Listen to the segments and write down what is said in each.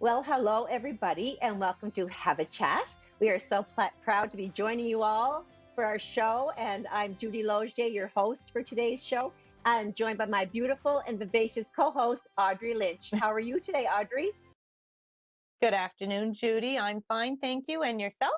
Well, hello, everybody, and welcome to Have a Chat. We are so proud to be joining you all for our show. And I'm Judy Loge, your host for today's show. I'm joined by my beautiful and vivacious co host, Audrey Lynch. How are you today, Audrey? Good afternoon, Judy. I'm fine, thank you. And yourself?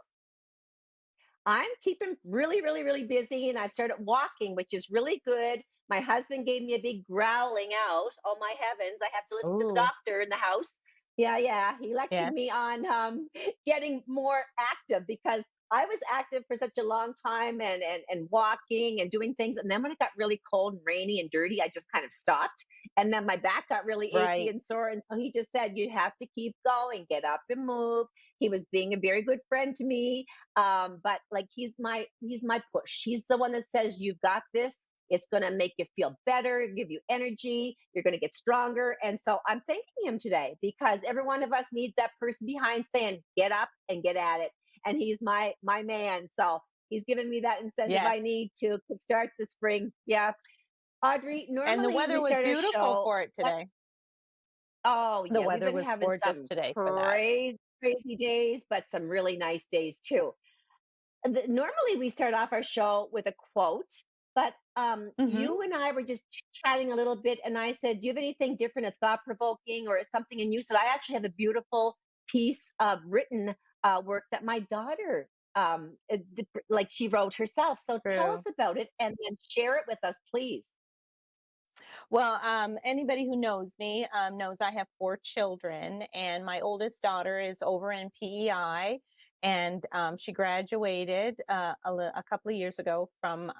I'm keeping really busy, and I've started walking, which is really good. My husband gave me a big growling out. Oh, my heavens, I have to listen to the Oh, doctor in the house. Yeah. He lectured yes. me on getting more active because I was active for such a long time and walking and doing things. And then when it got really cold and rainy and dirty, I just kind of stopped. And then my back got really achy Right. and sore. And so he just said, you have to keep going, get up and move. He was being a very good friend to me, but like he's my push. He's the one that says you've got this. It's going to make you feel better, give you energy. You're going to get stronger. And so I'm thanking him today because every one of us needs that person behind saying get up and get at it. And he's my man. So he's giving me that incentive Yes. I need to start the spring. Yeah. Audrey, And the normally we weather was start our beautiful show. for it today. Oh, The yeah, we've weather been was having gorgeous some today for that. crazy days, but some really nice days too. Normally we start off our show with a quote, but hmm you and I were just chatting a little bit, and I said, "Do you have anything different, a thought provoking, or something?" And you said, "I actually have a beautiful piece of written work that my daughter, like she wrote herself." So tell us True. about it, and then share it with us, please. Well, anybody who knows me knows I have four children, and my oldest daughter is over in PEI, and she graduated a couple of years ago from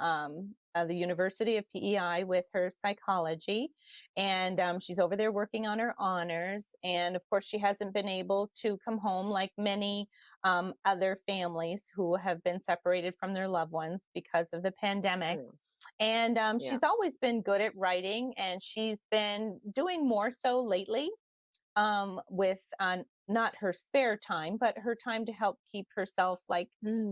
the University of PEI with her psychology, and she's over there working on her honors. And of course, she hasn't been able to come home like many other families who have been separated from their loved ones because of the pandemic. Mm, And yeah. she's always been good at writing, and she's been doing more so lately with not her spare time, but her time to help keep herself like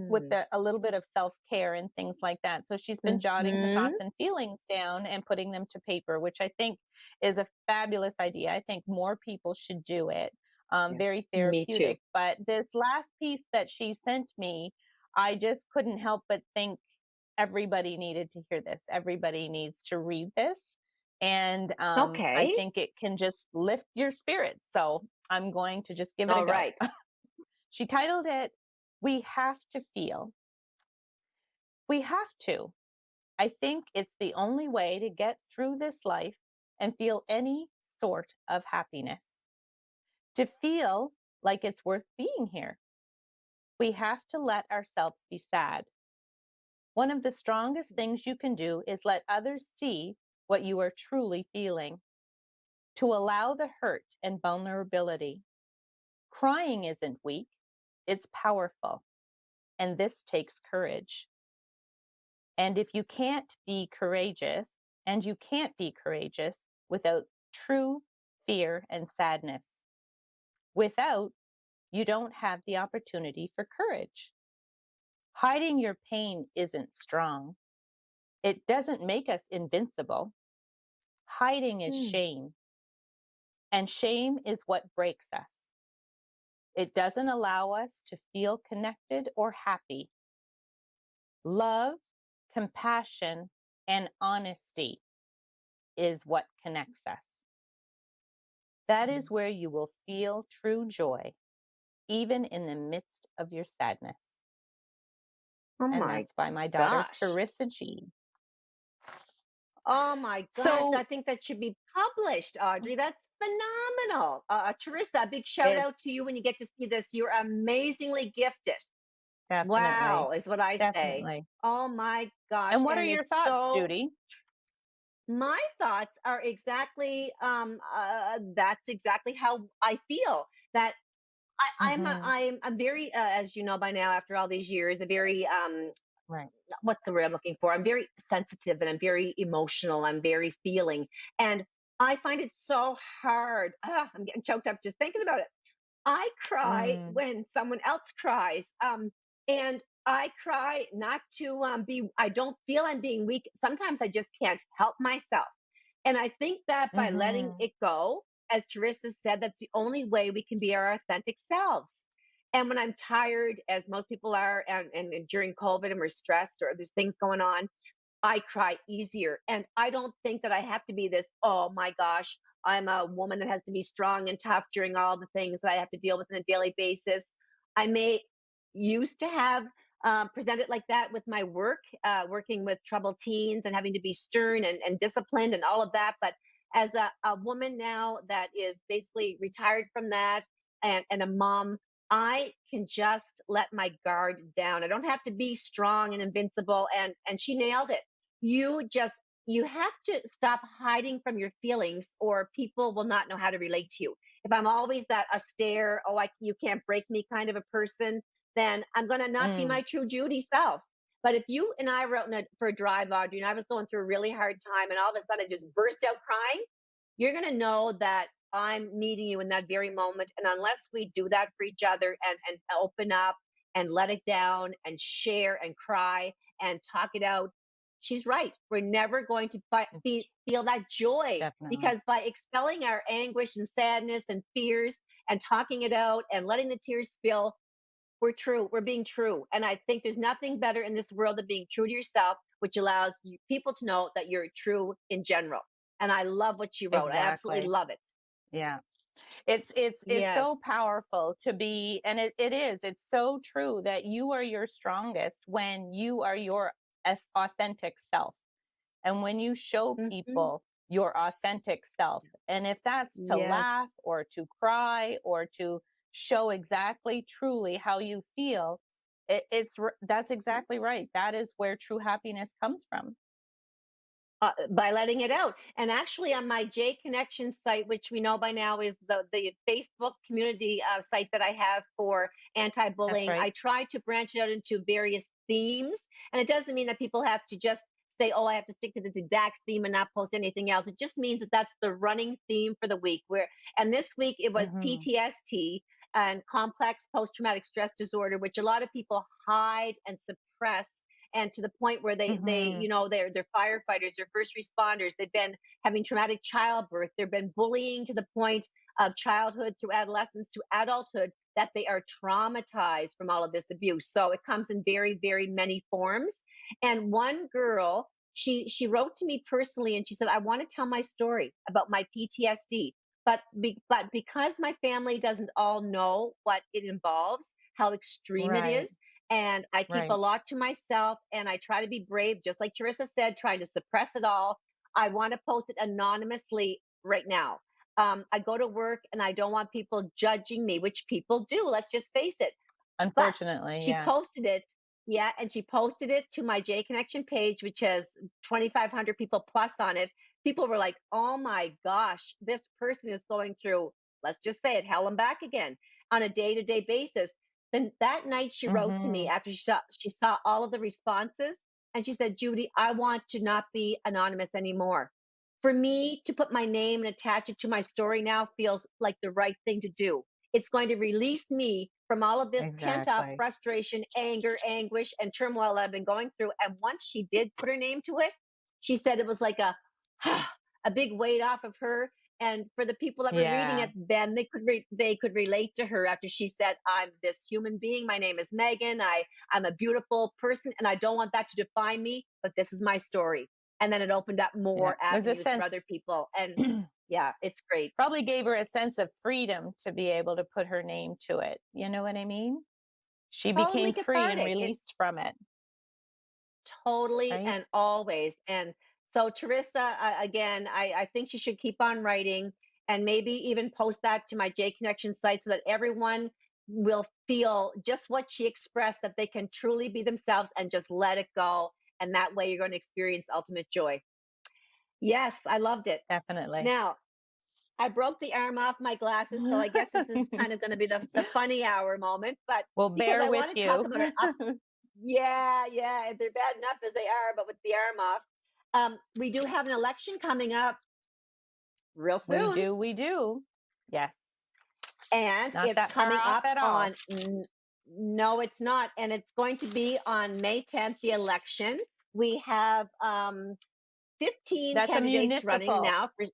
with Mm. a little bit of self care and things like that. So she's been jotting her Hmm. thoughts and feelings down and putting them to paper, which I think is a fabulous idea. I think more people should do it. Yeah. Very Me too. therapeutic. But this last piece that she sent me, I just couldn't help but think everybody needed to hear this. Everybody needs to read this. And I Okay. think it can just lift your spirits. So I'm going to just give it a All go. right. She titled it, We Have to Feel. We have to. I think it's the only way to get through this life and feel any sort of happiness. To feel like it's worth being here, we have to let ourselves be sad. One of the strongest things you can do is let others see what you are truly feeling, to allow the hurt and vulnerability. Crying isn't weak, it's powerful, and this takes courage. And if you can't be courageous, and you can't be courageous without true fear and sadness. Without, you don't have the opportunity for courage. Hiding your pain isn't strong. It doesn't make us invincible. Hiding is Hmm. shame, and shame is what breaks us. It doesn't allow us to feel connected or happy. Love, compassion, and honesty is what connects us. That is where you will feel true joy, even in the midst of your sadness. Oh And my that's by my daughter, gosh. Teresa G. Oh my gosh. I So think that should be published, Audrey. That's phenomenal. Teresa, a big shout it's out to you when you get to see this. You're amazingly gifted. definitely, Wow, is what I say. definitely. Oh my gosh. And what are And your it's thoughts, so, Judy? my thoughts are exactly, that's exactly how I feel. That hmm I'm very, as you know by now, after all these years, a very, Right. what's the word I'm looking for? I'm very sensitive and I'm very emotional. I'm very feeling. And I find it so hard. I'm getting choked up just thinking about it. I cry Mm, when someone else cries. And I cry not to I don't feel I'm being weak. Sometimes I just can't help myself. And I think that by letting hmm it go as Teresa said, that's the only way we can be our authentic selves. And when I'm tired, as most people are, and during COVID and we're stressed or there's things going on, I cry easier. And I don't think that I have to be this, oh my gosh, I'm a woman that has to be strong and tough during all the things that I have to deal with on a daily basis. I may used to have presented like that with my work, working with troubled teens and having to be stern and disciplined and all of that. But as a woman now that is basically retired from that and a mom, I can just let my guard down. I don't have to be strong and invincible. And she nailed it. You just you have to stop hiding from your feelings, or people will not know how to relate to you. If I'm always that austere, oh, you can't break me kind of a person, then I'm going to not be Mm, my true Judy self. But if you and I were out for a drive, Audrey, and I was going through a really hard time, and all of a sudden I just burst out crying, you're going to know that I'm needing you in that very moment. And unless we do that for each other and open up and let it down and share and cry and talk it out, she's right. We're never going to it's feel that joy, definitely. because by expelling our anguish and sadness and fears and talking it out and letting the tears spill, we're true. We're being true. And I think there's nothing better in this world than being true to yourself, which allows people to know that you're true in general. And I love what you wrote. I absolutely Exactly. love it. Yeah. It's Yes. so powerful to be, and it is, it's so true that you are your strongest when you are your authentic self. And when you show Hmm. people your authentic self, and if that's to Yes. laugh or to cry or to show exactly truly how you feel, that's exactly right. That is where true happiness comes from. By letting it out. And actually, on my J Connection site, which we know by now is the Facebook community site that I have for That's anti-bullying, right. I try to branch it out into various themes. And it doesn't mean that people have to just say, "Oh, I have to stick to this exact theme and not post anything else." It just means that that's the running theme for the week. And this week it was Hmm. PTSD and complex post-traumatic stress disorder, which a lot of people hide and suppress, and to the point where they Hmm. they're firefighters, they're first responders, they've been having traumatic childbirth, they've been bullying to the point of childhood through adolescence to adulthood, that they are traumatized from all of this abuse. So it comes in very, very many forms. And one girl, she wrote to me personally and she said, I want to tell my story about my PTSD, but because my family doesn't all know what it involves, how extreme it Right. is, and I keep a Right. lot to myself and I try to be brave, just like Teresa said, trying to suppress it all. I want to post it anonymously right now. I go to work and I don't want people judging me, which people do. Let's just face it. But Unfortunately, she yes. posted it. Yeah, and she posted it to my J Connection page, which has 2,500 people plus on it. People were like, "Oh my gosh, this person is going through, let's just say it, hell and back again on a day-to-day basis." Then that night she wrote to me Hmm. after she saw all of the responses, and she said, "Judy, I want to not be anonymous anymore. For me to put my name and attach it to my story now feels like the right thing to do. It's going to release me from all of this pent up Exactly. frustration, anger, anguish, and turmoil that I've been going through." And once she did put her name to it, she said it was like a a big weight off of her. And for the people that were reading Yeah. it, then they could relate to her after she said, "I'm this human being. My name is Megan. I'm a beautiful person, and I don't want that to define me. But this is my story." And then it opened up Yeah. more There's a avenues for sense, other people. And yeah, it's great. probably gave her a sense of freedom to be able to put her name to it. You know what I mean? She Totally became free and cathartic. It released from it, totally right? and always. And so, Teresa, again, I think she should keep on writing and maybe even post that to my J Connection site so that everyone will feel just what she expressed, that they can truly be themselves and just let it go. And that way you're going to experience ultimate joy. Yes, I loved it. Definitely. Now, I broke the arm off my glasses, so I guess this is kind of going to be the funny hour moment, but We'll because bear I with want to talk you. about our yeah, yeah, they're bad enough as they are, but with the arm off. We do have an election coming up real We soon, do. We do. Yes. and Not it's that far coming off up at all. on, no, it's not, and it's going to be on May 10th, the election. We have 15 That's a candidates running municipal. now for,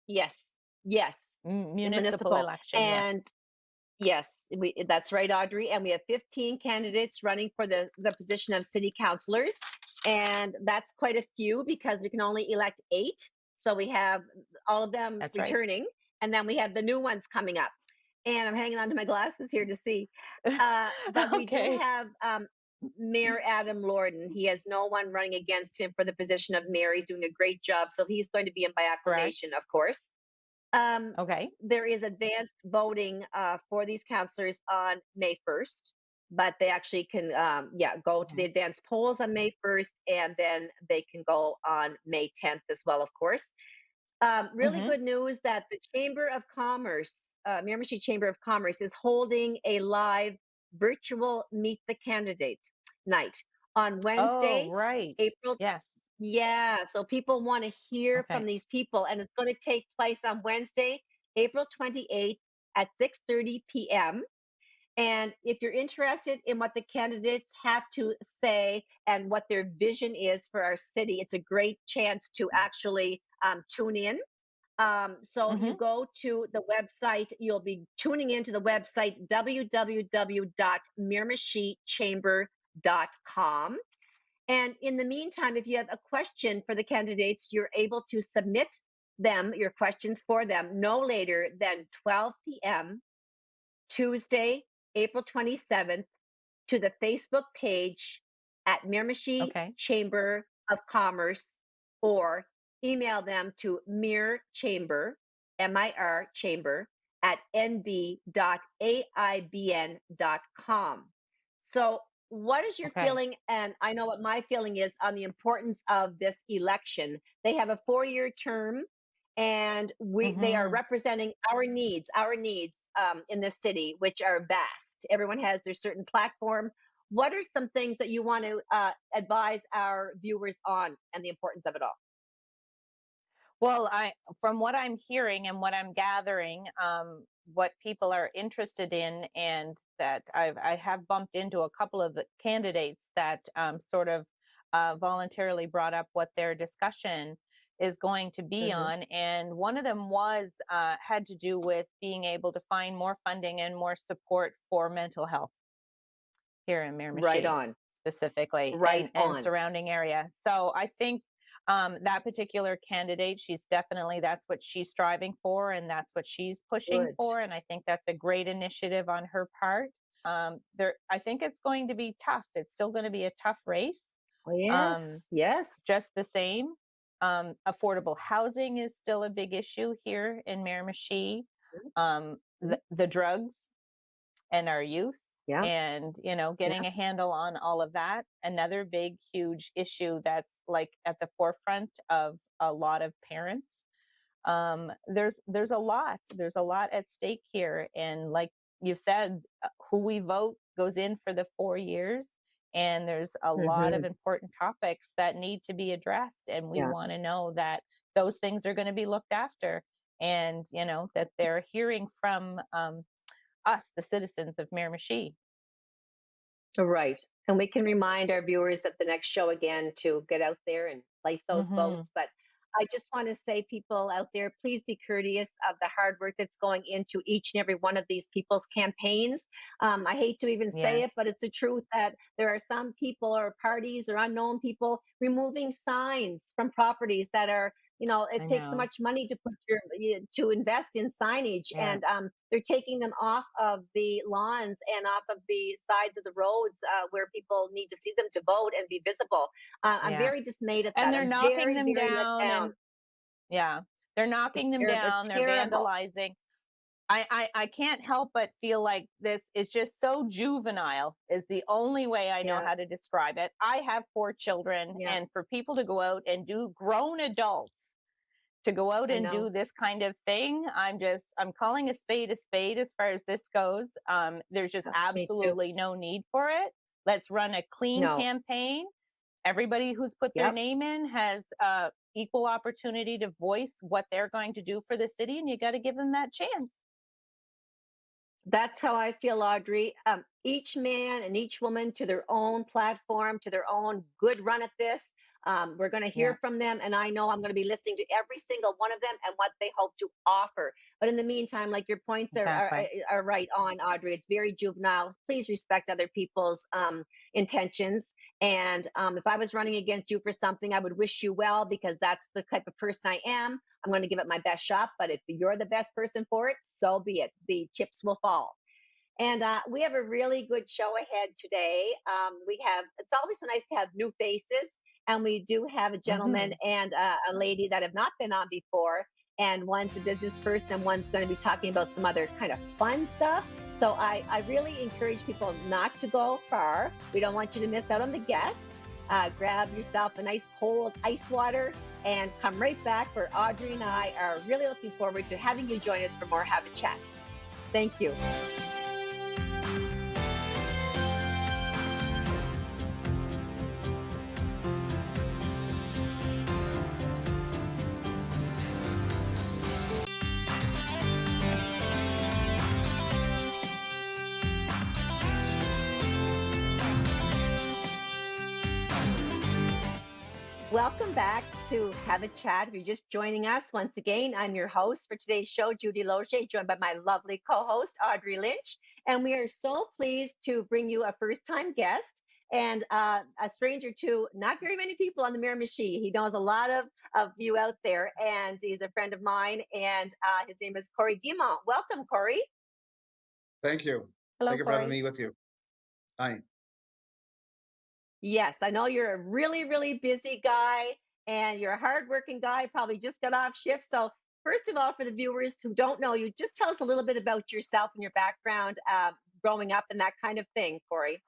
yes. Yes, Municipal municipal. election. Yes. And yes, that's right, Audrey. And we have 15 candidates running for the position of city councilors. And that's quite a few because we can only elect 8. So we have all of them That's right. returning. And then we have the new ones coming up. And I'm hanging on to my glasses here to see. But we do Okay. have Mayor Adam Lorden. He has no one running against him for the position of mayor. He's doing a great job. So he's going to be in by Correct. acclamation, of course. Um, Okay. there is advanced voting for these counselors on May 1st, but they actually can, go to the Mhm. advanced polls on May 1st, and then they can go on May 10th as well, of course. Really Mhm. good news that the Chamber of Commerce, Miramichi Chamber of Commerce, is holding a live virtual Meet the Candidate night on Oh, Wednesday, right. April. Yes. Yeah, so people want to hear from Okay. these people, and it's going to take place on Wednesday, April 28th at 6:30 p.m. And if you're interested in what the candidates have to say and what their vision is for our city, it's a great chance to actually tune in. So you Mhm. go to the website, you'll be tuning into the website www.miramichichamber.com. And in the meantime, if you have a question for the candidates, you're able to submit your questions for them no later than 12 p.m. Tuesday, April 27th, to the Facebook page at Miramichi Okay. Chamber of Commerce, or email them to mirchamber, MIR chamber, at nb.aibn.com. So, what is your Okay. feeling? And I know what my feeling is on the importance of this election. They have a 4-year term, and they are Mhm. representing our needs in this city, which are vast. Everyone has their certain platform. What are some things that you want to advise our viewers on and the importance of it all? Well, from what I'm hearing and what I'm gathering, what people are interested in, and that I have bumped into a couple of the candidates that sort of voluntarily brought up what their discussion is going to be Hmm. on, and one of them was had to do with being able to find more funding and more support for mental health here in Right Miramichi on. specifically, Right and on. surrounding area. So I think that particular candidate, she's definitely, that's what she's striving for, and that's what she's pushing Good. for, and I think that's a great initiative on her part. There, I think it's going to be tough. It's still going to be a tough race. Oh, Um, yes. Yes. just the same. Affordable housing is still a big issue here in Miramichi. Mhm. The drugs and our youth, Yeah. and Yeah. getting a handle on all of that, another big huge issue that's like at the forefront of a lot of parents. There's a lot at stake here, and like you said, who we vote goes in for the 4 years, and there's a lot of Hmm. important topics that need to be addressed, and we Yeah. want to know that those things are going to be looked after, and that they're hearing from us, the citizens of Miramichi. Right. And we can remind our viewers at the next show again to get out there and place those Hmm. votes. But I just want to say, people out there, please be courteous of the hard work that's going into each and every one of these people's campaigns. I hate to even say it, Yes, but it's the truth that there are some people or parties or unknown people removing signs from properties that are, it I takes so know. much money to to invest in signage, Yeah, and they're taking them off of the lawns and off of the sides of the roads where people need to see them to vote and be visible. I'm yeah. very dismayed at And that. they're I'm knocking very, them very let down, down. and yeah, they're It's knocking them terrible. It's down, they're terrible. vandalizing. I can't help but feel like this is just so juvenile, is the only way I know Yeah. how to describe it. I have 4 children, Yeah. and for people to go out and do, grown adults to go out I and do know. this kind of thing, I'm calling a spade as far as this goes. There's just Me too. absolutely no need for it. Let's run a clean No. campaign. Everybody who's put their Yep. name in has equal opportunity to voice what they're going to do for the city, and you got to give them that chance. That's how I feel, Audrey. Each man and each woman to their own platform, to their own good run at this. We're going to Yeah, hear from them, and I know I'm going to be listening to every single one of them and what they hope to offer. But in the meantime, like your points exactly. are right on, Audrey. It's very juvenile. Please respect other people's intentions. And if I was running against you for something, I would wish you well because that's the type of person I am. I'm going to give it my best shot. But if you're the best person for it, so be it. The chips will fall. And we have a really good show ahead today. It's always so nice to have new faces. And we do have a gentleman Hmm. and a lady that have not been on before. And one's a business person, and one's going to be talking about some other kind of fun stuff. So I really encourage people not to go far. We don't want you to miss out on the guests. Grab yourself a nice cold ice water and come right back where Audrey and I are really looking forward to having you join us for more Have a Chat. Thank you. Welcome back to Have a Chat. If you're just joining us, once again, I'm your host for today's show, Judy Loche, joined by my lovely co host, Audrey Lynch. And we are so pleased to bring you a first time guest and a stranger to not very many people on the Miramichi. He knows a lot of you out there, and he's a friend of mine. And his name is Corey Guimont. Welcome, Corey. Thank you. Hello, Thank you for having Corey. me with you. Hi. Yes, I know you're a really, really busy guy and you're a hardworking guy, probably just got off shift. So, first of all, for the viewers who don't know you, just tell us a little bit about yourself and your background, growing up and that kind of thing, Corey.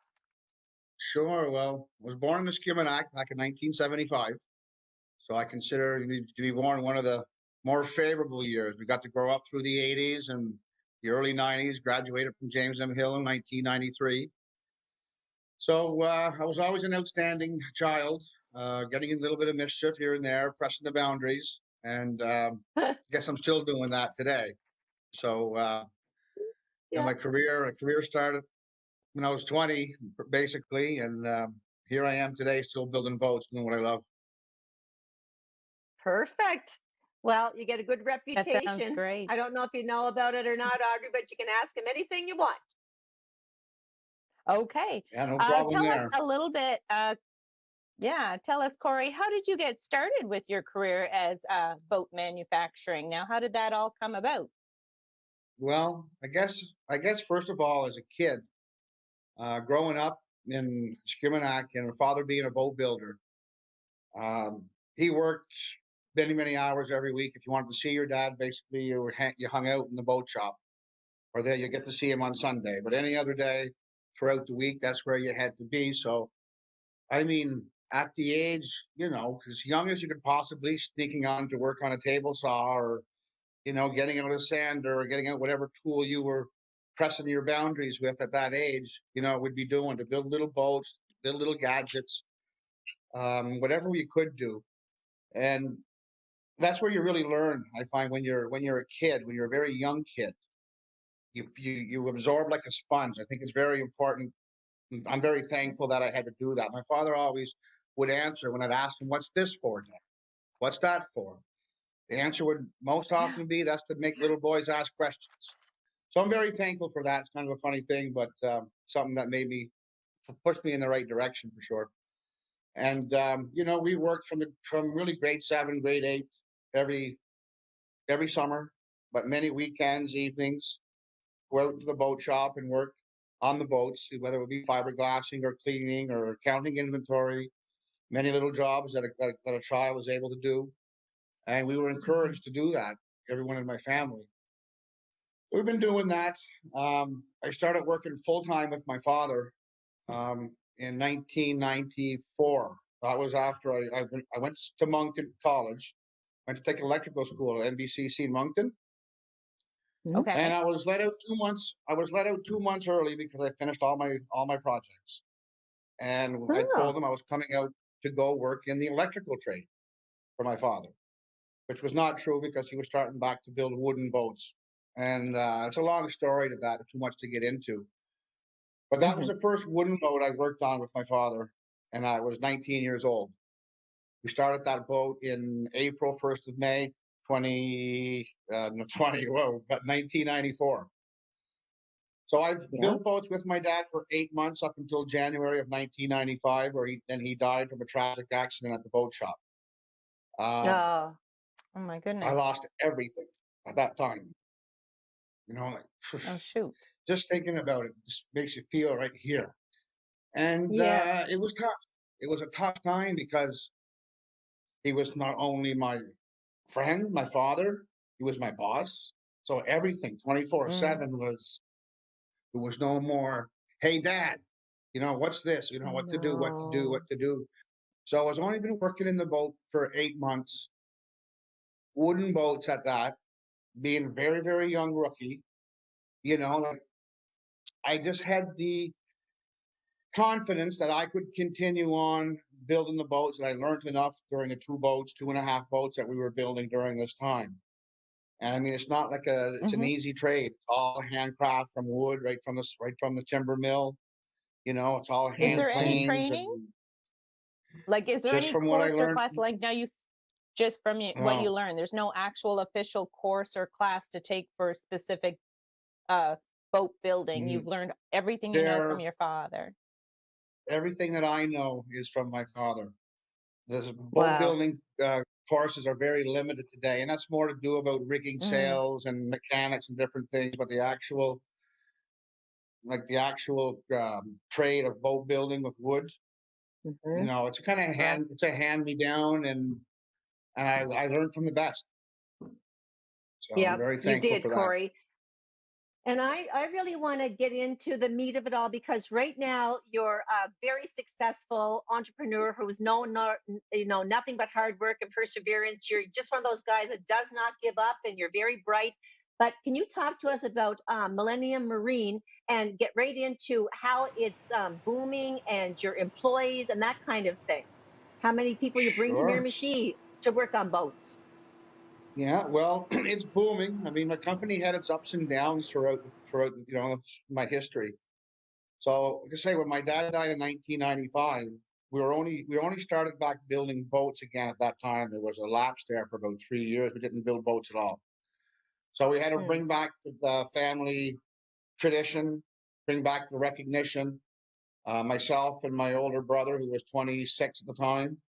Sure. Well, I was born in the Skimminack back in 1975. So I consider you need to be born in one of the more favorable years. We got to grow up through the 80s and the early 90s, graduated from James M. Hill in 1993. So I was always an outstanding child, getting in a little bit of mischief here and there, pressing the boundaries. And I guess I'm still doing that today. So, Yeah, my career started when I was 20, basically, and here I am today, still building boats, doing what I love. perfect. Well, you get a good That sounds reputation. great. I don't know if you know about it or not, Audrey, but you can ask him anything you want. Okay. Yeah, no problem Tell us there. a little bit. Yeah, tell us, Corey, how did you get started with your career as boat manufacturing? Now, how did that all come about? Well, I guess first of all, as a kid, growing up in Skimminack and a father being a boat builder, he worked many many hours every week. If you wanted to see your dad, basically you hung out in the boat shop, or there you get to see him on Sunday. But any other day throughout the week, that's where you had to be. So I mean, at the age, as young as you could possibly, sneaking on to work on a table saw or, getting out a sander or getting out whatever tool you were pressing your boundaries with at that age, would be doing to build little boats, build little gadgets, whatever we could do. And that's where you really learn, I find, when you're a kid, when you're a very young kid, you absorb like a sponge. I think it's very important. I'm very thankful that I had to do that. My father always would answer when I'd ask him, "What's this for, Dad? What's that for?" The answer would most often be, "That's to make little boys ask questions." So I'm very thankful for that. It's kind of a funny thing, but something that made me pushed me in the right direction for sure. And we worked from really grade 7, grade 8 every every summer, but many weekends, evenings, go out to the boat shop and work on the boats, whether it be fiberglassing or cleaning or counting inventory, many little jobs that a child was able to do. And we were Mhm. encouraged to do that, everyone in my family. We've been doing that. I started working full time with my father in 1994. That was after I went to Moncton College, went to take electrical school at NBCC in Moncton. And Okay. I was let out 2 months. I was let out 2 months early because I finished all my projects. And I Oh, told them I was coming out to go work in the electrical trade for my father, which was not true because he was starting back to build wooden boats. And it's a long story to that, too much to get into. But that was Mhm. the first wooden boat I worked on with my father, and I was 19 years old. We started that boat in April 1st of May, 1994. So I've Yeah. built boats with my dad for 8 months up until January of 1995, where he died from a tragic accident at the boat shop. Um, Oh, Oh my I goodness. lost everything at that time. Like Oh shoot. just thinking about it just makes you feel right here. And yeah. it was tough. It was a tough time because he was not only my friend, my father, he was my boss. So everything Mm. 24/7 there was no more, hey dad, what's this? What to do, what to do, No. what to do. So I was only been working in the boat for 8 months, wooden boats at that, being very, very young rookie, like I just had the confidence that I could continue on building the boats, and I learned enough during the 2.5 boats that we were building during this time. And I mean, it's not like it's an Mhm. easy trade. It's all handcraft from wood, right from the timber mill. It's all Is hand there any Mhm. planes, and training? Like, is there just any from what I course or learned. class? Like now just from what you Oh, learned, there's no actual official course or class to take for specific uh, boat building. You've mm, learned everything you know from there, your father. everything that I know is from my father. The boat Wow. building courses are very limited today, and that's more to do about rigging Mm. sails and mechanics and different things. But the actual trade of boat building with wood, Hmm. it's a kind of Wow. it's a hand me down, and I learned from the best. So I'm Yeah, very you thankful did, for that. Corey. And I really want to get into the meat of it all because right now you're a very successful entrepreneur who's known nothing but hard work and perseverance. You're just one of those guys that does not give up, and you're very bright. But can you talk to us about Millennium Marine and get right into how it's booming and your employees and that kind of thing? How many people you bring to Sure. Miramichi to work on boats? Yeah. Well, it's booming. I mean, my company had its ups and downs throughout my history. So, like I say, when my dad died in 1995, we only started back building boats again at that time. There was a lapse there for about 3 years. We didn't build boats at all. So we had to Hmm. bring back the family tradition, bring back the recognition. Myself and my older brother, who was 26 at the time,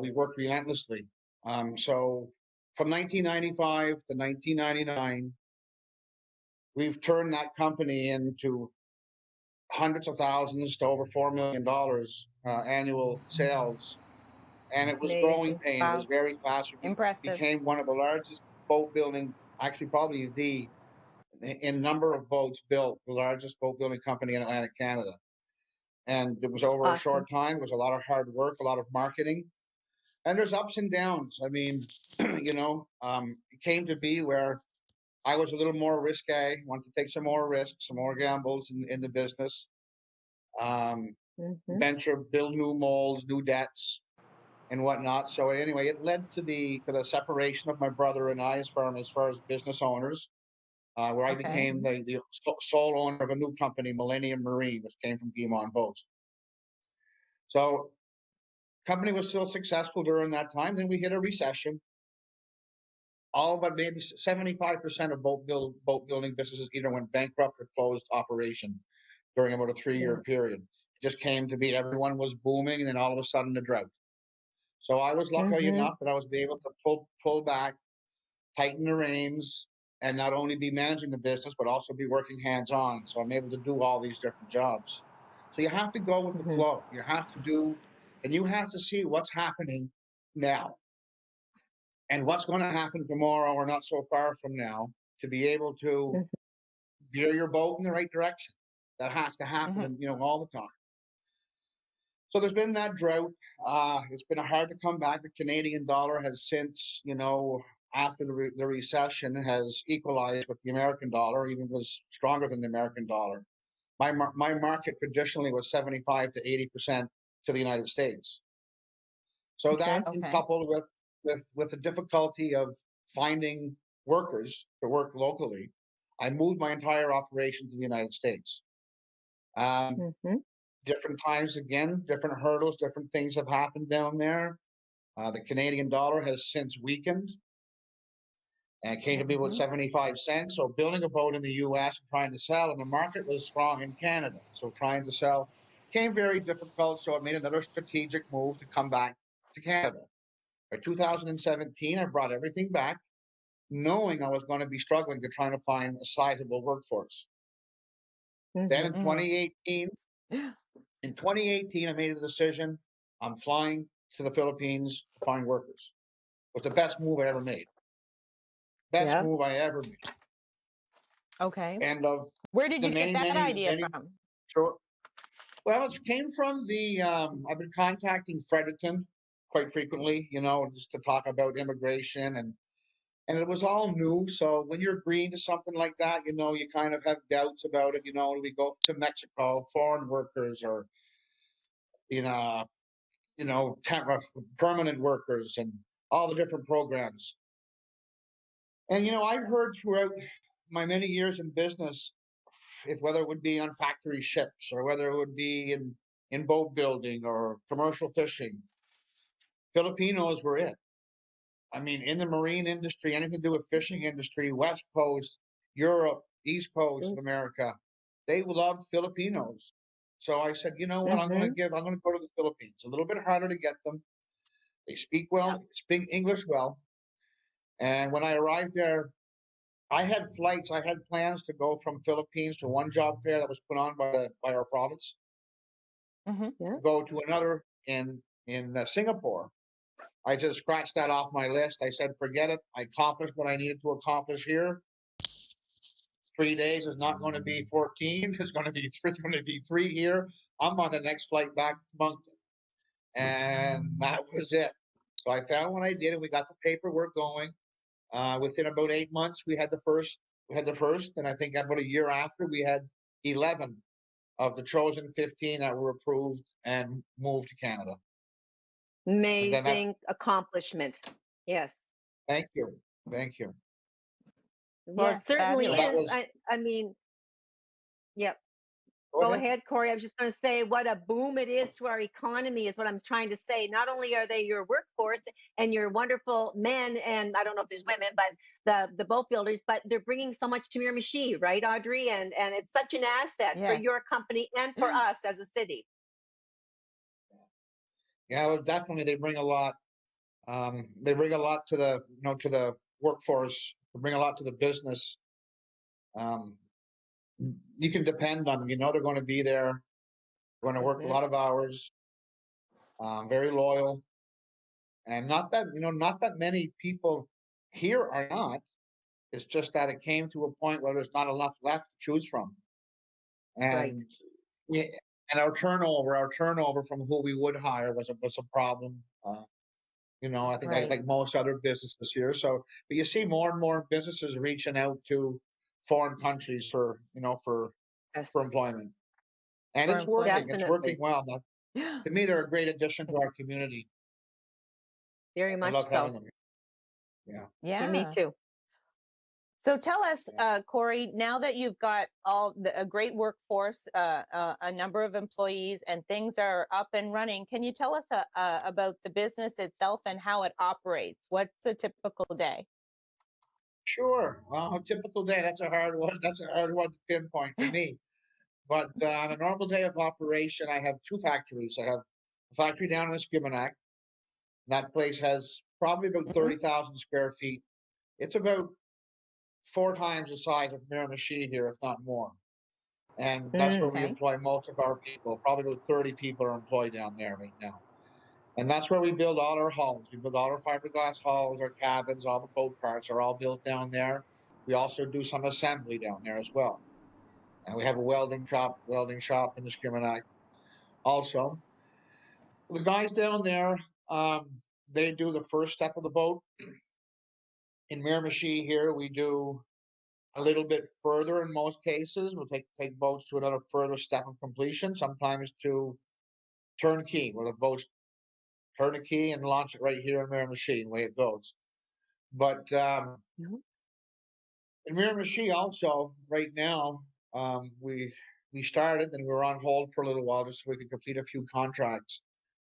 we worked relentlessly. So from 1995 to 1999, we've turned that company into hundreds of thousands to over $4 million annual sales, and it was growing Amazing. pain. It was Wow. very fast. We Impressive. became one of the largest boat building, actually probably in number of boats built, the largest boat building company in Atlantic Canada. And it was over a Awesome. short time. It was a lot of hard work, a lot of marketing, and there's ups and downs. I mean, it came to be where I was a little more risque, wanted to take some more risks, some more gambles in the business. Um, Hmm. venture, build new molds, new debts, and whatnot. So anyway, it led to the separation of my brother and I as far as business owners, where I Okay. became the sole owner of a new company, Millennium Marine, which came from Guimond Boats. So company was still successful during that time. Then we hit a recession. All but maybe 75% of boat building businesses either went bankrupt or closed operation during about a 3 year Yeah. period. It just came to be everyone was booming, and then all of a sudden the drought. So I was lucky Hmm. enough that I was be able to pull back, tighten the reins, and not only be managing the business but also be working hands on. So I'm able to do all these different jobs. So you have to go with the Hmm. flow. You have to do, and you have to see what's happening now and what's going to happen tomorrow or not so far from now to be able to veer your boat in the right direction. That has to Hmm. happen, all the time. So there's been that drought. It's been hard to come back. The Canadian dollar has since, after the recession, has equalized with the American dollar, even was stronger than the American dollar. My market traditionally was 75 to 80% to the United States. So Okay. that, in Okay. coupled with the difficulty of finding workers to work locally, I moved my entire operation to the United States. Mm-hmm. Different times again, different hurdles, different things have happened down there. The Canadian dollar has since weakened and came to be about Mhm. 75 cents. So building a boat in the US and trying to sell, and the market was strong in Canada. So trying to sell became very difficult. So I made another strategic move to come back to Canada. By 2017, I brought everything back, knowing I was going to be struggling to trying to find a sizable workforce. Then in Mm-hmm. 2018, I made a decision. I'm flying to the Philippines to find workers. It was the best move I ever made. Best Yeah. move I ever made. Okay. And of Where did the you get many, that many, idea many from? short, well, it came from the, I've been contacting Fredericton quite frequently, just to talk about immigration and it was all new. So when you're agreeing to something like that, you kind of have doubts about it. Do we go to Mexico, foreign workers or, you know, permanent workers and all the different programs. And, I've heard throughout my many years in business, whether it would be on factory ships or whether it would be in boat building or commercial fishing, Filipinos were it. I mean, in the marine industry, anything to do with fishing industry, West Coast, Europe, East Coast of America, they loved Filipinos. So I said, you know what, I'm Mm-hmm. going to go to the Philippines. A little bit harder to get them. They speak Yeah. well, speak English well. And when I arrived there, I had flights. I had plans to go from Philippines to one job fair that was put on by our province, Hmm. Yeah. to go to another in Singapore. I just scratched that off my list. I said, forget it. I accomplished what I needed to accomplish here. 3 days is not going to be 14. It's going to be three. It's going to be 3 here. I'm on the next flight back to Moncton, and that was it. So I found what I did, and we got the paperwork going. Within about 8 months, we had the first. We had the first, and I think about a year after, we had 11 of the chosen 15 that were approved and moved to Canada. And then that. Amazing accomplishment. Yes. Thank you, thank you. Well, it Yes, certainly So that fabulous. is. was. I mean, yep. Go Go ahead. ahead, Corey. I was just going to say what a boom it is to our economy, is what I'm trying to say. Not only are they your workforce and your wonderful men, and I don't know if there's women, but the boat builders, but they're bringing so much to Miramichi, right, Audrey? And it's such an asset for Yes. your company and for us as a city. Yeah, well, definitely they bring a lot. They bring a lot to the workforce. They bring a lot to the business. Um, you can depend on them. They're going to be there. Going to work a Mm-hmm. lot of hours. Very loyal, and not that many people here are not. It's just that it came to a point where there's not enough left to choose from, Right. and we, and our turnover from who we would hire was a problem. I think Right. like most other businesses here. So, but you see more and more businesses reaching out to foreign countries for Yes. employment, and For it's working. employment. It's working Definitely. well. Now, to me, they're a great addition to our community. Very I much love so. having them. Yeah, Me Yeah. too. So tell us, yeah. Corey, now that you've got a great workforce, a number of employees, and things are up and running, can you tell us about the business itself and how it operates? What's a typical day? Sure. Well, a typical day. That's a hard one. That's a hard one to pinpoint for me. But on a normal day of operation, I have two factories. I have a factory down in Esquimalt. That place has probably about Hmm. 30,000 square feet. It's about 4 times the size of Miramichi here, if not more. And that's where Mm. we Okay. employ most of our people. Probably about 30 people are employed down there right now. And that's where we build all our hulls. We build all our fiberglass hulls, our cabins, all the boat parts are all built down there. We also do some assembly down there as well. And we have a welding shop in Discriminac also. The guys down there, they do the first step of the boat. In Miramichi here, we do a little bit further in most cases. We'll take boats to another further step of completion, sometimes to turnkey, where the boat's turn a key and launch it right here in Miramichi, the way it goes. But No. In Miramichi also, right now, we started and we were on hold for a little while just so we could complete a few contracts.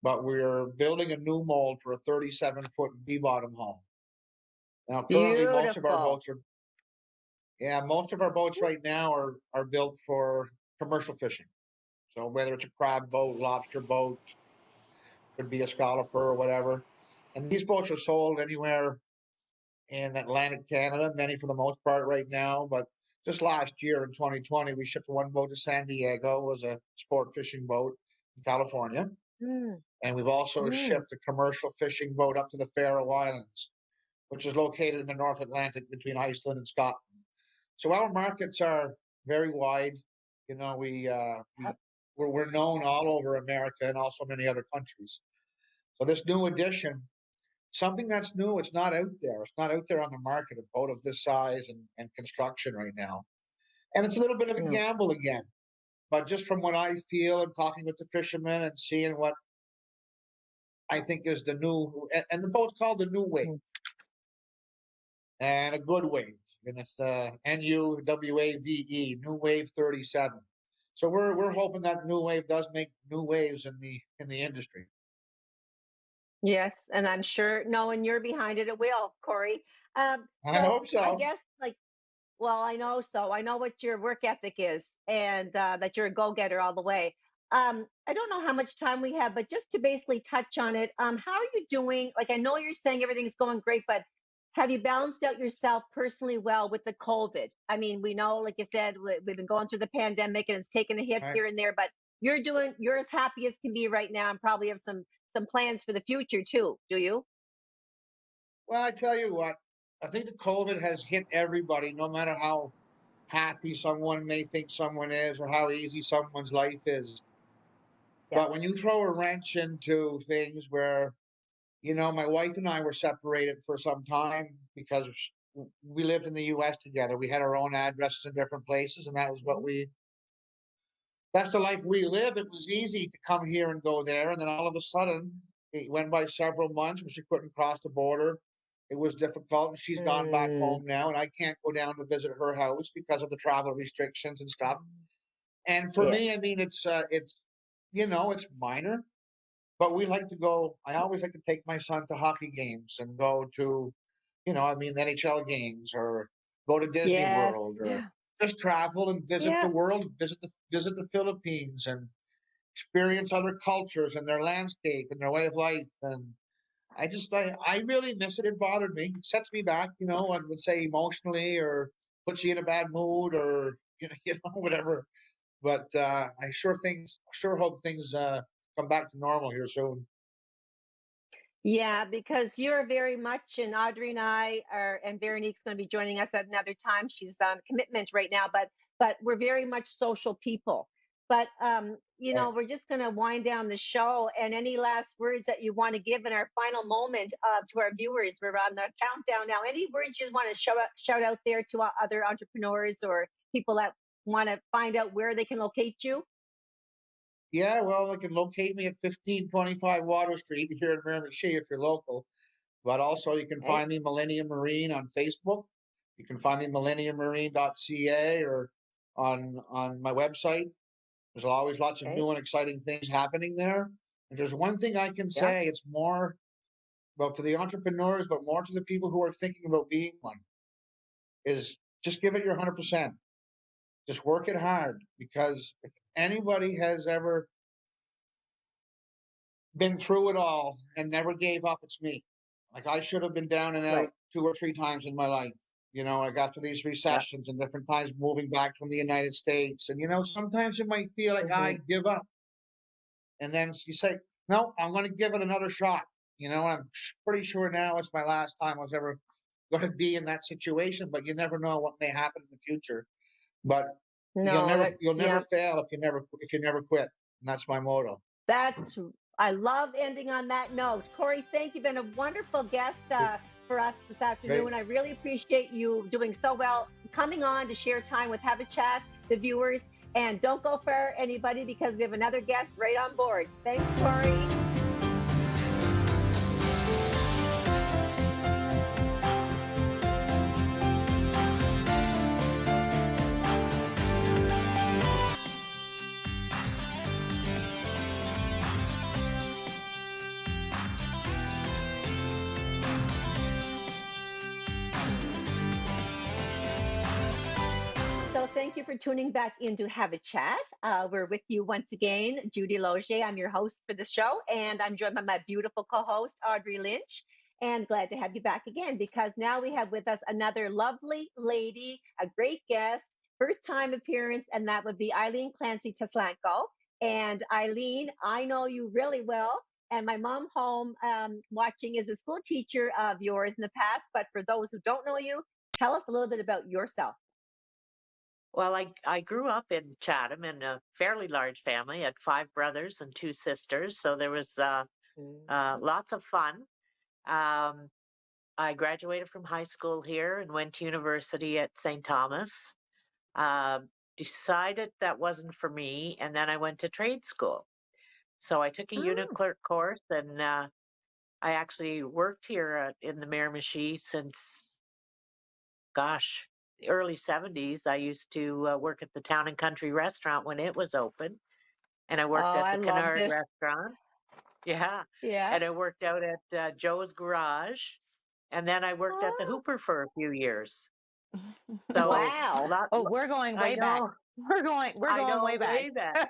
But we're building a new mold for a 37-foot V-bottom hull. Now, currently, Beautiful. most of our boats right now are built for commercial fishing. So whether it's a crab boat, lobster boat, could be a scalloper or whatever. And these boats are sold anywhere in Atlantic Canada, many for the most part right now. But just last year in 2020, we shipped one boat to San Diego. It was a sport fishing boat in California. Mm, And we've also mm, shipped a commercial fishing boat up to the Faroe Islands, which is located in the North Atlantic between Iceland and Scotland. So our markets are very wide. You know, yep. we're known all over America and also many other countries. So this new edition, something that's new, it's not out there. It's not out there on the market, a boat of this size and construction right now. And it's a little bit of a Mm, gamble again. But just from what I feel and talking with the fishermen and seeing what I think is the new, and the boat's called the New Wave, mm. and a good wave. And it's the NUWAVE, New Wave 37. So we're hoping that New Wave does make new waves in the industry. Yes, and I'm sure knowing you're behind it, it will, Corey. I So hope I so. guess like, well, I know so. I know what your work ethic is, and that you're a go-getter all the way. I don't know how much time we have, but just to basically touch on it, how are you doing? Like, I know you're saying everything's going great, but have you balanced out yourself personally well with the COVID? I mean, we know, like you said, we've been going through the pandemic, and it's taken a hit Right. here and there, but you're as happy as can be right now, and probably have some plans for the future too. Do you? Well, I tell you what, I think the COVID has hit everybody, no matter how happy someone may think someone is or how easy someone's life is. Yeah. But when you throw a wrench into things where, you know, my wife and I were separated for some time because we lived in the US together. We had our own addresses in different places, and that was what Mhm. that's the life we lived. It was easy to come here and go there. And then all of a sudden, it went by several months where she couldn't cross the border. It was difficult. And she's gone back Mm, home now, and I can't go down to visit her house because of the travel restrictions and stuff. And for yes. me, I mean, it's, you know, it's minor, but we like to go. I always like to take my son to hockey games and go to, you know, I mean, NHL games or go to Disney Yes. World or Yeah. just travel and visit the Yeah. world, visit the Philippines and experience other cultures and their landscape and their way of life. And I really miss it. It bothered me. It sets me back, you know, I would say emotionally or puts you in a bad mood or, you know, whatever. But sure hope things come back to normal here soon. Yeah, because you're very much, and Audrey and I are, and Veronique's going to be joining us at another time. She's on commitment right now, but we're very much social people. But Right. we're just going to wind down the show. And any last words that you want to give in our final moment to our viewers? We're on the countdown now. Any words you want to shout out there to other entrepreneurs or people that want to find out where they can locate you? Yeah, well, they can locate me at 1525 Water Street here in Miramichi if you're local. But also, you can Okay. find me Millennium Marine on Facebook. You can find me millenniummarine.ca or on my website. There's always lots of Okay. new and exciting things happening there. If there's one thing I can Yeah. say, it's more well to the entrepreneurs, but more to the people who are thinking about being one, is just give it your 100%. Just work it hard because if anybody has ever been through it all and never gave up, it's me. Like I should have been down and Right. out 2 or 3 times in my life. You know, I got to these Yeah. recessions and different times moving back from the United States. And, you know, sometimes you might feel like Hmm. I give up. And then you say, no, I'm going to give it another shot. You know, I'm pretty sure now it's my last time I was ever going to be in that situation, but you never know what may happen in the future. But No, that you'll never yeah. fail if you never quit. And that's my motto. That's I love ending on that note. Corey, thank you. Been a wonderful guest for us this Great. afternoon. I really appreciate you doing so well, coming on to share time with Have a Chat, the viewers. And don't go far, anybody, because we have another guest right on board. Thanks, Corey. you for tuning back in to Have a Chat. We're with you once again, Judy Loge. I'm your host for the show, and I'm joined by my beautiful co host, Audrey Lynch. And glad to have you back again because now we have with us another lovely lady, a great guest, first time appearance, and that would be Eileen Clancy Teslanko. And Eileen, I know you really well. And my mom home watching is a school teacher of yours in the past. But for those who don't know you, tell us a little bit about yourself. Well, I grew up in Chatham in a fairly large family. I had 5 brothers and 2 sisters, so there was lots of fun. Um, I graduated from high school here and went to university at St. Thomas. Uh, Decided that wasn't for me, and then I went to trade school. So I took a unit Oh, clerk course, and I actually worked here in the Miramichi since, gosh, the early 70s. I used to work at the Town and Country restaurant when it was open, and I oh, worked at I the loved Canard it. restaurant. Yeah. Yeah. And I worked out at Joe's Garage, and then I worked at the Oh, Hooper for a few years. So, wow. Oh, we're going I way back. know, We're I going know, way back. way back.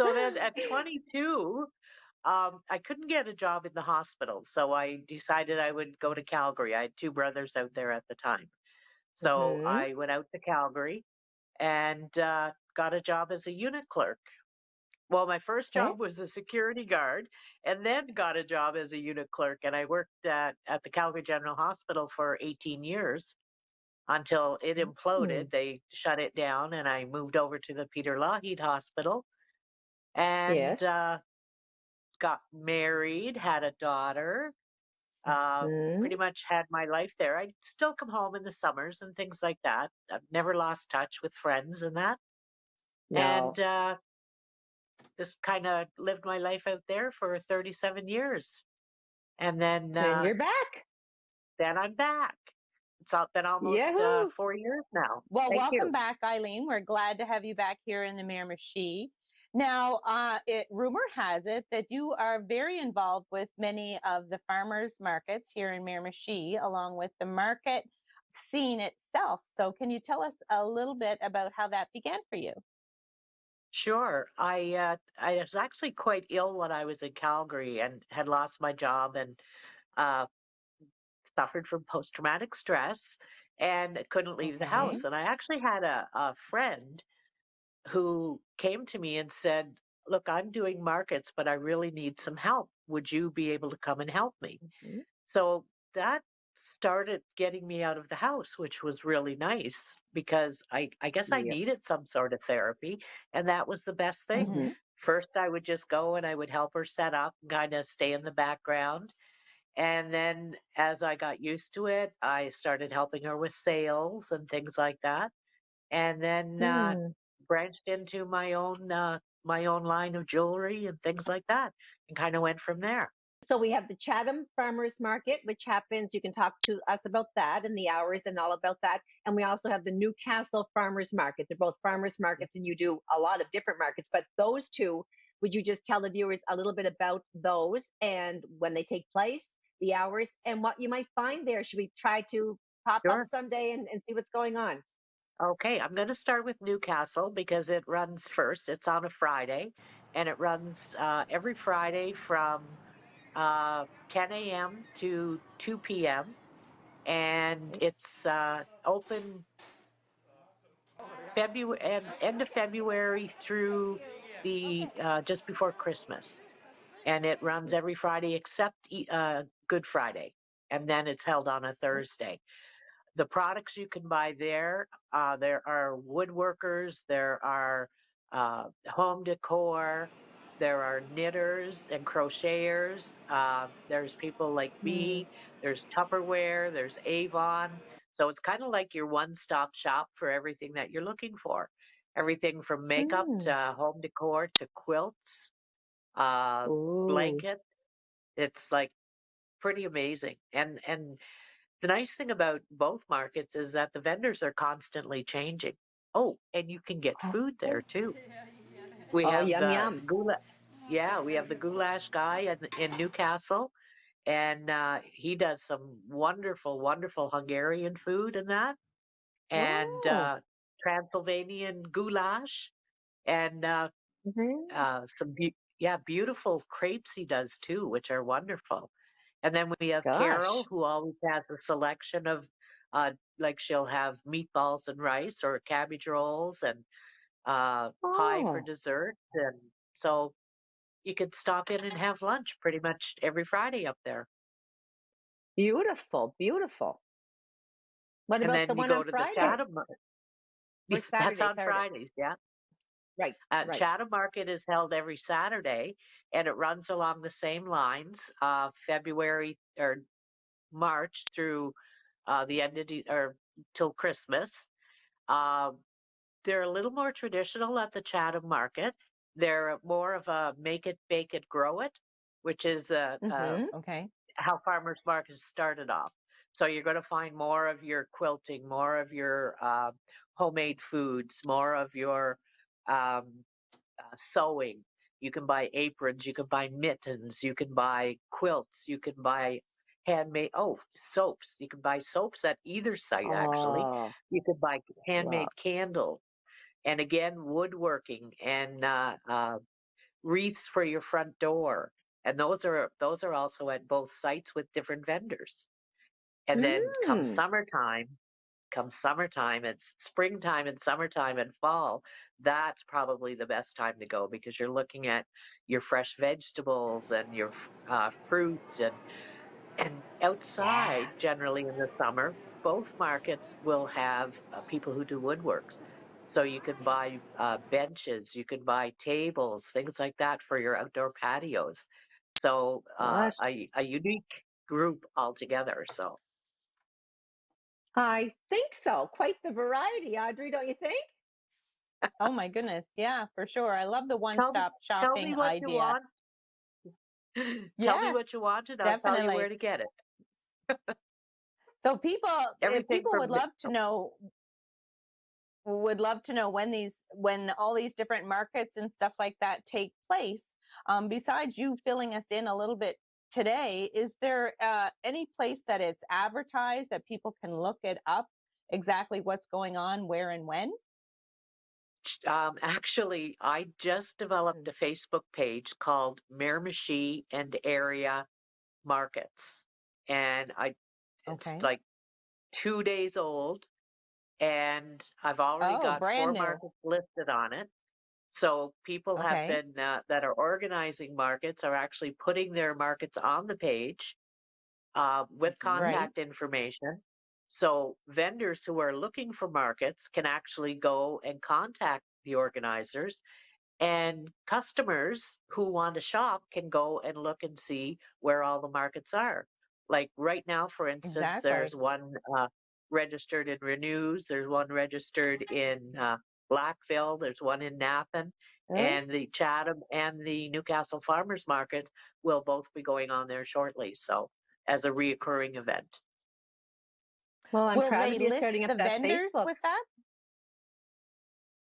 So then at 22, I couldn't get a job in the hospital, so I decided I would go to Calgary. I had 2 brothers out there at the time. So Hmm. I went out to Calgary and got a job as a unit clerk. Well, my first Okay. job was a security guard, and then got a job as a unit clerk. And I worked at the Calgary General Hospital for 18 years until it Hmm. imploded. They shut it down, and I moved over to the Peter Lougheed Hospital and Yes. got married, had a daughter, Hmm. pretty much had my life there. I still come home in the summers and things like that. I've never lost touch with friends and that. And No. just kind of lived my life out there for 37 years. And And you're back. then I'm back. Been almost Yahoo. 4 years now. Well, Thank welcome you. back, Eileen. We're glad to have you back here in the Miramichi. Now, rumor has it that you are very involved with many of the farmers markets here in Miramichi, along with the market scene itself. So, can you tell us a little bit about how that began for you? Sure. I was actually quite ill when I was in Calgary and had lost my job and uh, suffered from post traumatic stress and couldn't leave the Okay. house. And I actually had a friend who came to me and said, "Look, I'm doing markets, but I really need some help. Would you be able to come and help me?" Mhm. So that started getting me out of the house, which was really nice because I guess I Yeah. needed some sort of therapy, and that was the best thing. Hmm. First, I would just go and I would help her set up and kind of stay in the background. And then as I got used to it, I started helping her with sales and things like that. And then Hmm. branched into my own line of jewelry and things like that, and kind of went from there. So we have the Chatham Farmers Market, which happens. You can talk to us about that and the hours and all about that. And we also have the Newcastle Farmers Market. They're both farmers markets, and you do a lot of different markets. But those two, would you just tell the viewers a little bit about those and when they take place, the hours, and what you might find there? Should we try to pop up Sure. someday and see what's going on? Okay, I'm going to start with Newcastle because it runs first. It's on a Friday, and it runs every Friday from 10 a.m. to 2 p.m. And it's open February and end of February through the just before Christmas, and it runs every Friday except Good Friday, and then it's held on a Thursday. The products you can buy there are woodworkers, there are home decor, there are knitters and crocheters. There's people like Mm. me. There's Tupperware. There's Avon. So it's kind of like your one-stop shop for everything that you're looking for. Everything from makeup Mm. to home decor to quilts, uh, Ooh. blanket. It's like pretty amazing. And the nice thing about both markets is that the vendors are constantly changing. Oh, and you can get food there too. We Oh, have yum, the yum. yeah, we have the goulash guy in Newcastle, and he does some wonderful, wonderful Hungarian food and that. And Oh. Transylvanian goulash and some beautiful crepes he does too, which are wonderful. And then we have Carol, Gosh. who always has a selection of like she'll have meatballs and rice or cabbage rolls and pie for Oh, dessert. And so you could stop in and have lunch pretty much every Friday up there. beautiful, beautiful. What And about then the you one go on to the Friday Chatham. or That's Saturday? on Saturday. Fridays, yeah. Right, right. Chatham Market is held every Saturday, and it runs along the same lines, February or March through the end of or till Christmas. Um, they're a little more traditional at the Chatham Market. They're more of a make it, bake it, grow it, which is Mm-hmm. Okay. how farmers markets started off. So you're going to find more of your quilting, more of your homemade foods, more of your um, sewing. You can buy aprons, you can buy mittens, you can buy quilts, you can buy handmade soaps. You can buy soaps at either site actually. Oh, You can buy wow. handmade candles, and again woodworking and wreaths for your front door. And those are also at both sites with different vendors. And then Mm. come summertime, it's springtime and summertime and fall, that's probably the best time to go because you're looking at your fresh vegetables and your fruit and Yeah. outside generally in the summer both markets will have people who do woodworks, so you can buy benches, you can buy tables, things like that for your outdoor patios. So Gosh. a unique group altogether. So I think so. Quite the variety, Audrey, don't you think? Oh my goodness. Yeah, for sure. I love the tell me one-stop tell me shopping what you idea. want. Tell me Yes, what you want, and I'll tell you where definitely. to get it. So people, if Everything people from would love to know when all these different markets and stuff like that take place. Besides you filling us in a little bit today, is there any place that it's advertised that people can look it up exactly what's going on, where and when? actually, I just developed a Facebook page called Miramichi and Area Markets, and it's Okay. like 2 days old, and I've already Oh, got brand four new. markets listed on it. So people have Okay. been that are organizing markets are actually putting their markets on the page with Mm-hmm. Right. contact information. So vendors who are looking for markets can actually go and contact the organizers, and customers who want to shop can go and look and see where all the markets are. Like right now, for instance, there's Exactly. one registered in Renews, there's one registered in Blackville, there's one in Napan, Oh, and the Chatham and the Newcastle Farmers Market will both be going on there shortly. So, as a reoccurring event. well, I'm Will proud they of you list starting up the that vendors Facebook. with that?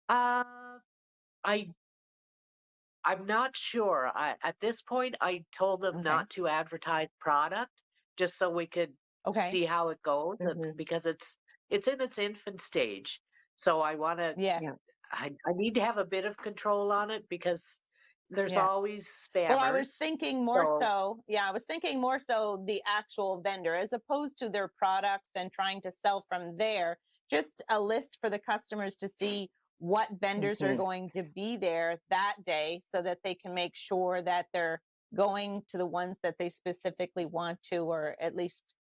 Uh, I I'm not sure. At this point, I told them Okay. not to advertise product just so we could Okay. see how it goes Mm-hmm. because it's in its infant stage. So Yes. Yeah. I need to have a bit of control on it because there's Yeah. always Well, spammers. So I was thinking more so the actual vendor as opposed to their products and trying to sell from there. Just a list for the customers to see what vendors are Mm-hmm. going to be there that day so that they can make sure that they're going to the ones that they specifically want to, or at least,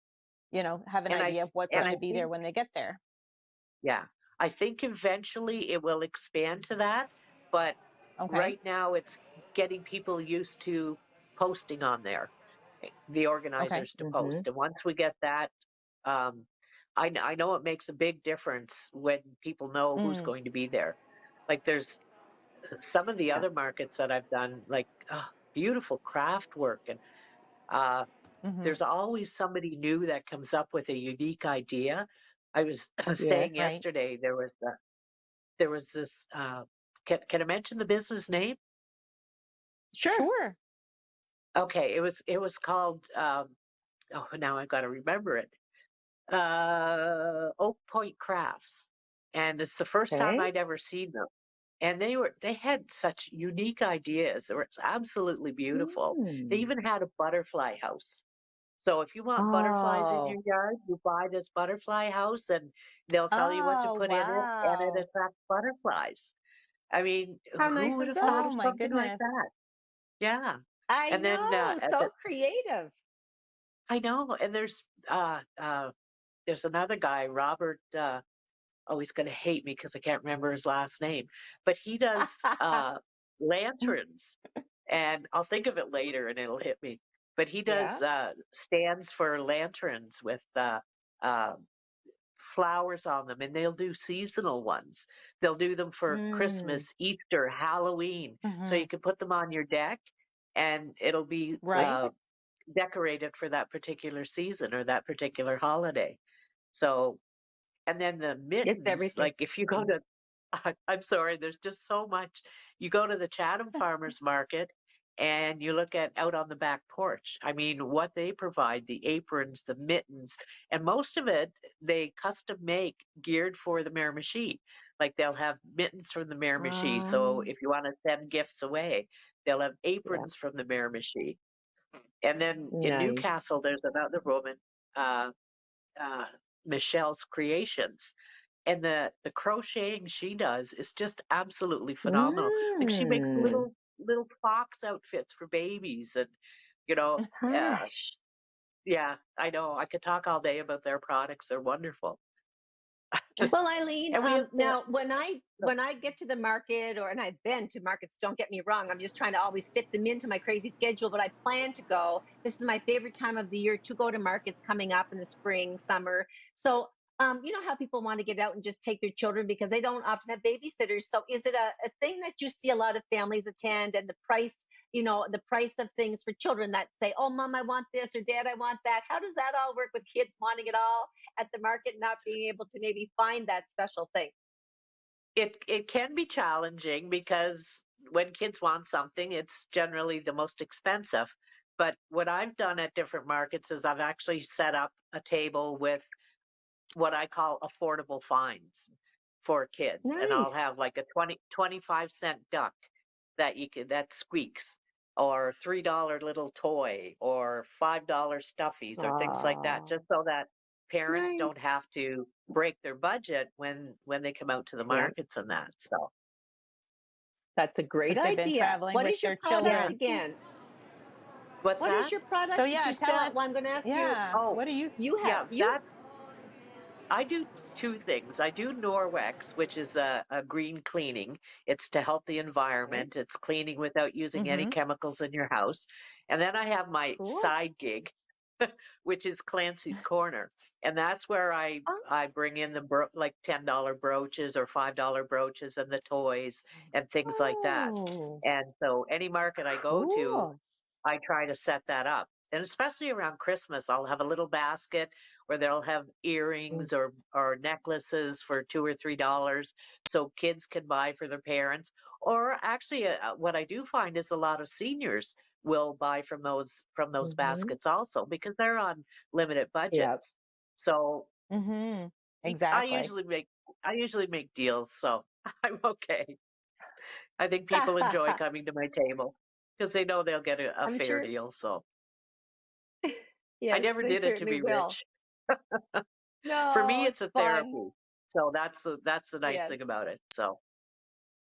have an and idea of what's and going I to be there think when they get there. yeah, I think eventually it will expand to that, but Okay. right now it's getting people used to posting on there, the Okay. organizers to Mm-hmm. post. And once we get that, um, I know it makes a big difference when people know who's Mm, going to be there. Like there's some of the Yeah. other markets that I've done, like beautiful craft work, and uh, hmm. there's always somebody new that comes up with a unique idea. I was saying Yes. Right. yesterday there was this. Can I mention the business name? Sure. Sure. Okay, it was called. Oh, now I've got to remember it. Oak Point Crafts, and it's the first time Okay. I'd ever seen them. And they had such unique ideas. They were absolutely beautiful. They Mm. even had a butterfly house. So if you want butterflies in Oh, your yard, you buy this butterfly house and they'll tell you what to Oh, put in it and it wow. attracts butterflies. I mean, how who nice would is have thought that? Oh of my something like goodness. that? Yeah. I And then know, so creative. I know, and there's another guy, Robert. Oh, he's going to hate me because I can't remember his last name, but he does lanterns, and I'll think of it later, and it'll hit me. But he does Yeah. stands for lanterns with uh, flowers on them, and they'll do seasonal ones. They'll do them for Mm. Christmas, Easter, Halloween, so Hmm. you can put them on your deck, and it'll be Right? decorated for that particular season or that particular holiday. So, and then the It's mittens, everything. like if you go to, I'm sorry, there's just so much. You go to the Chatham Farmers Market and you look at out on the back porch. I mean, what they provide, the aprons, the mittens, and most of it they custom make geared for the Miramichi. Like they'll have mittens from the Miramichi. So Um, if you want to send gifts away, they'll have yeah. aprons from the Miramichi. And then in Nice. Newcastle, there's another woman, uh, uh, Michelle's Creations, and the crocheting she does is just absolutely phenomenal. Like she makes Mm. little fox outfits for babies, and you know, uh, Gosh. yeah, I know. I could talk all day about their products. They're wonderful. Well, Eileen, And we have now when I get to the market, and I've been to markets, don't get me wrong, I'm just trying to always fit them into my crazy schedule, but I plan to go. This is my favorite time of the year to go to markets coming up in the spring, summer. So, you know how people want to get out and just take their children because they don't often have babysitters. So, is it a thing that you see a lot of families attend, and the price, the price of things for children that say, "Oh, mom, I want this," or "Dad, I want that." How does that all work with kids wanting it all at the market, not being able to maybe find that special thing? it can be challenging because when kids want something, it's generally the most expensive. But what I've done at different markets is I've actually set up a table with what I call affordable finds for kids. And I'll Nice. have like a 25-cent duck that squeaks, or $3 little toy, or $5 stuffies, or things like that, Oh, just so that parents nice. don't have to break their budget when they come out to the Yeah, markets and that. So that's a great Because they've been idea. traveling What with is your their product yeah. children. again? What's What is that? your So product that yeah, you tell sell? us. Well, I'm going to ask you. Yeah, Oh, what do you? You have yeah, you. that I do two things. I do Norwex, which is a green cleaning. It's to help the Okay. environment. It's cleaning without using any Mm-hmm. chemicals in your house. And then I have my Cool. side gig, which is Clancy's Corner. And that's where I bring in like $10 brooches or $5 brooches and the toys and things like that. Oh, And so any market I go to, cool. I try to set that up. And especially around Christmas, I'll have a little basket where they'll have earrings or necklaces for $2 or $3 so kids can buy for their parents. Or actually, what I do find is a lot of seniors will buy from those Mm-hmm. baskets also because they're on limited Yep. budgets. So Mm-hmm. I Exactly. usually make I usually make deals, so I'm okay. I think people enjoy coming to my table because they know they'll get a I'm fair sure. deal. So I Yes, never they did it to certainly be will. rich. For No, me, it's it's a fun. therapy. So that's the nice Yes, thing about it. So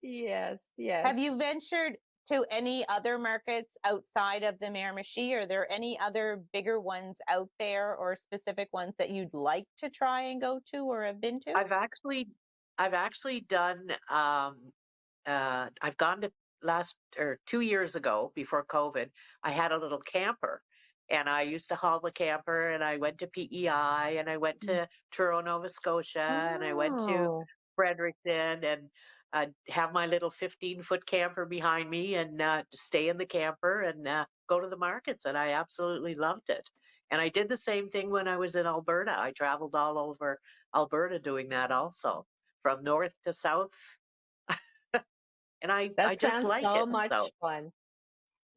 yes, Have yes. you ventured to any other markets outside of the Miramichi? Are there any other bigger ones out there or specific ones that you'd like to try and go to or have been to? I've actually I've actually done I've gone to last or 2 years ago before COVID, I had a little camper and I used to haul the camper and I went to PEI and I went Mm. to Truro, Nova Scotia and I went to Oh, Fredericton and have my little 15-foot camper behind me and stay in the camper and go to the markets and I absolutely loved it. And I did the same thing when I was in Alberta. I traveled all over Alberta doing that also, from north to south, and I that just sounds like so it. So much fun.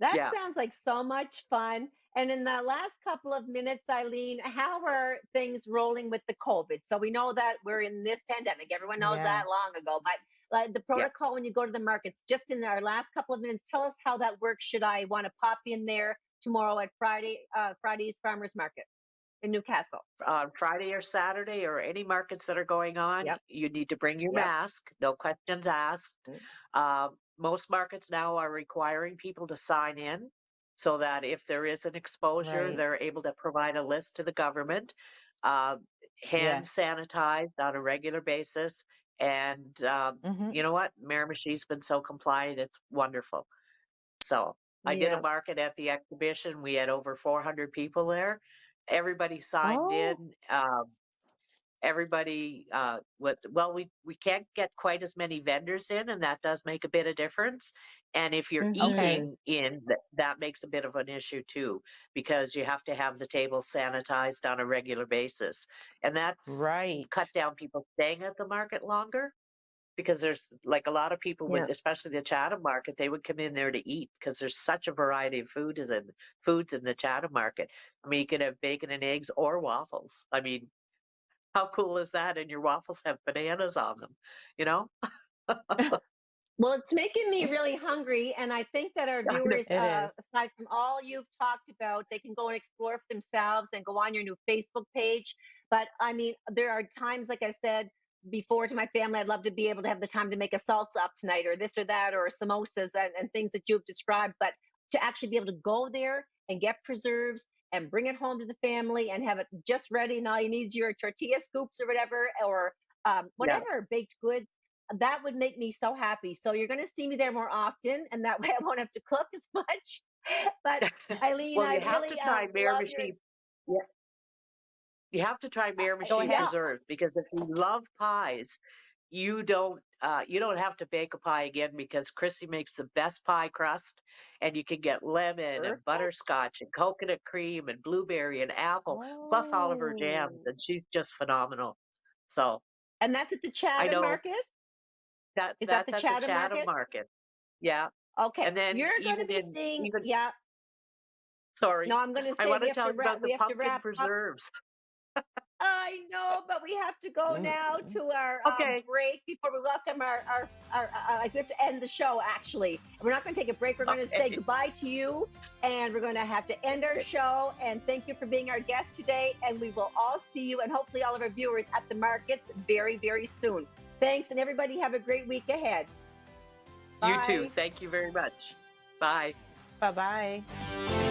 That yeah, sounds like so much fun. And in the last couple of minutes, Eileen, how are things rolling with the COVID? So we know that we're in this pandemic. Everyone knows Yeah. that long ago. But like the Yeah. protocol when you go to the markets, just in our last couple of minutes, tell us how that works. Should I want to pop in there tomorrow at Friday's Farmers Market in Newcastle? On Friday or Saturday or any markets that are going on, Yep. you need to bring your Yep. mask, no questions asked. Most markets now are requiring people to sign in so that if there is an exposure, Right. they're able to provide a list to the government, hand Yes. sanitized on a regular basis. And Hmm. you know what? Miramichi's been so compliant, it's wonderful. So I did a Yeah. market at the exhibition. We had over 400 people there. Everybody signed Oh. in. Everybody, we can't get quite as many vendors in, and that does make a bit of difference. And if you're Okay. eating in, that makes a bit of an issue too, because you have to have the table sanitized on a regular basis. And that's Right. cut down people staying at the market longer because there's like a lot of people Yeah. would, especially the Chatham market, they would come in there to eat because there's such a variety of foods in the Chatham market. I mean, you can have bacon and eggs or waffles. I mean, how cool is that? And your waffles have bananas on them, you know? Well, it's making me really hungry, and I think that our I know. viewers, It is. aside from all you've talked about, they can go and explore for themselves and go on your new Facebook page. But I mean, there are times, like I said before to my family, I'd love to be able to have the time to make a salsa up tonight, or this or that, or samosas and things that you've described. But to actually be able to go there and get preserves and bring it home to the family and have it just ready, and all you need is your tortilla scoops or whatever, or Yeah. whatever baked goods, that would make me so happy. So you're going to see me there more often, and that way I won't have to cook as much. But Eileen, Well, I you have to really try love your. Miramichi. Yeah, you have to try Go Miramichi ahead. Yeah, preserves because if you love pies, you don't have to bake a pie again because Chrissy makes the best pie crust, and you can get lemon and perfect. butterscotch and coconut cream and blueberry and apple plus all of her jams, Oh, and she's just phenomenal. So and that's at the I Chatham know Market. that Is that the that's at the Chatham Chatham Market? market. Yeah, Okay, and then you're going to be seeing. even Yeah, no, sorry, I'm going to I say want we to have tell to you about wrap. the We have to pumpkin wrap up. preserves. I know, but we have to go now Mm. to our Okay, break before we welcome like we have to end the show, actually. We're not going to take a break. We're going to say okay. goodbye to you, and we're going to have to end our show. And thank you for being our guest today. And we will all see you and hopefully all of our viewers at the markets very, very soon. Thanks, and everybody have a great week ahead. You too. Bye. Thank you very much. Bye. Bye-bye.